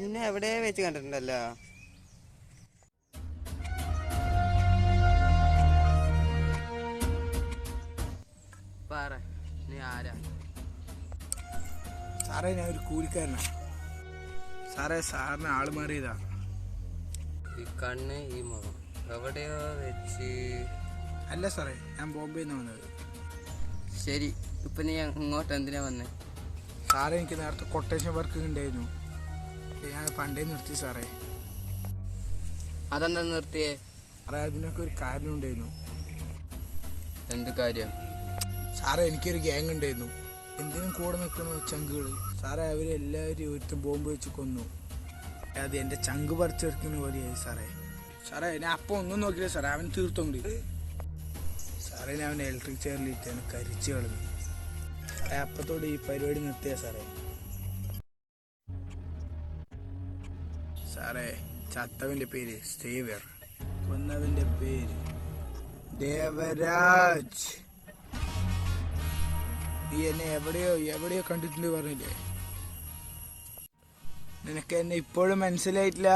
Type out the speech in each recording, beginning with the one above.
നിന്നെ എവിടെ വെച്ച് കണ്ടിട്ടുണ്ടല്ലോ. പറ, നീ ആരാ? സാറേ, ഞാൻ ഒരു കൂലിക്കാരനാണ് സാറേ. സാറിന് ആള് മാറിയതാ. ഈ കണ്ണ്, ഈ മുഖം എവിടെയോ വെച്ച്. അല്ല സാറേ, ഞാൻ ബോംബെയിൽ നിന്ന് വന്നത്. ശരി, ഇപ്പൊ നീ ഇങ്ങോട്ട് എന്തിനാ വന്നേ? സാറേ, എനിക്ക് നേരത്തെ കൊട്ടേഷൻ വർക്ക് ഉണ്ടായിരുന്നു. ഞാൻ പണ്ടേ നിർത്തി സാറേ. അതെന്താ നിർത്തിയേ? സാറേ, അതിനൊക്കെ ഒരു കാരണം ഉണ്ടായിരുന്നു. എന്ത് കാര്യം? സാറേ, എനിക്കൊരു ഗ്യാങ് ഉണ്ടായിരുന്നു. എന്തിനും കൂടെ നിൽക്കുന്ന ചങ്കുകൾ. സാറേ, അവരെല്ലാവരും ഒരുത്തും ബോംബ് വെച്ച് കൊന്നു. അത് എൻ്റെ ചങ്ക് പറിച്ചെടുക്കുന്ന പോലെയായി സാറേ. സാറേ, ഞാൻ അപ്പം ഒന്നും നോക്കില്ല സാറേ, അവൻ തീർത്തോണ്ട്. സാറേ, ഞാൻ അവൻ ഇലക്ട്രിക് ചെയറിലിട്ടാണ് കരിച്ചു കളഞ്ഞു. സാറേ, അപ്പത്തോടെ ഈ പരിപാടി നിർത്തിയ സാറേ. സാറേ, ചത്തവൻ്റെ പേര് സേവ്യർ, കൊന്നവൻ്റെ പേര് ദേവരാജ്. നീ എന്നെ എവിടെയോ കണ്ടിട്ടുണ്ട് പറഞ്ഞില്ലേ? നിനക്ക് എന്നെ ഇപ്പോഴും മനസ്സിലായിട്ടില്ല?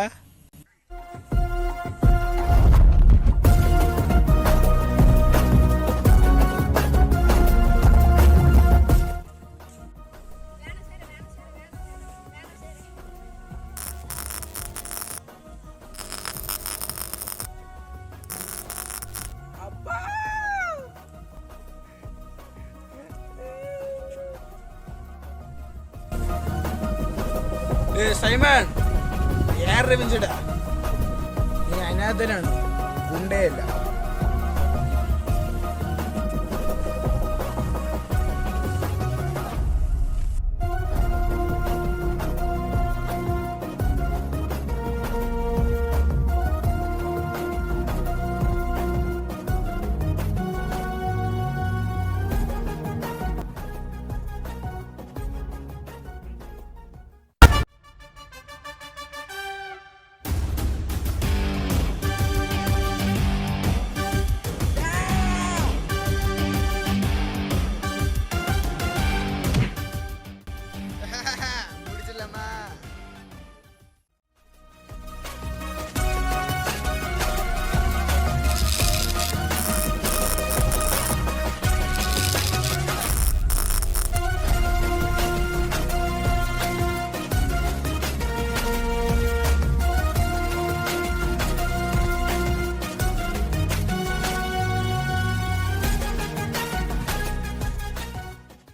സൈമൺ, നീ അതിനകത്തനാണ്, ഗുണ്ടയല്ല.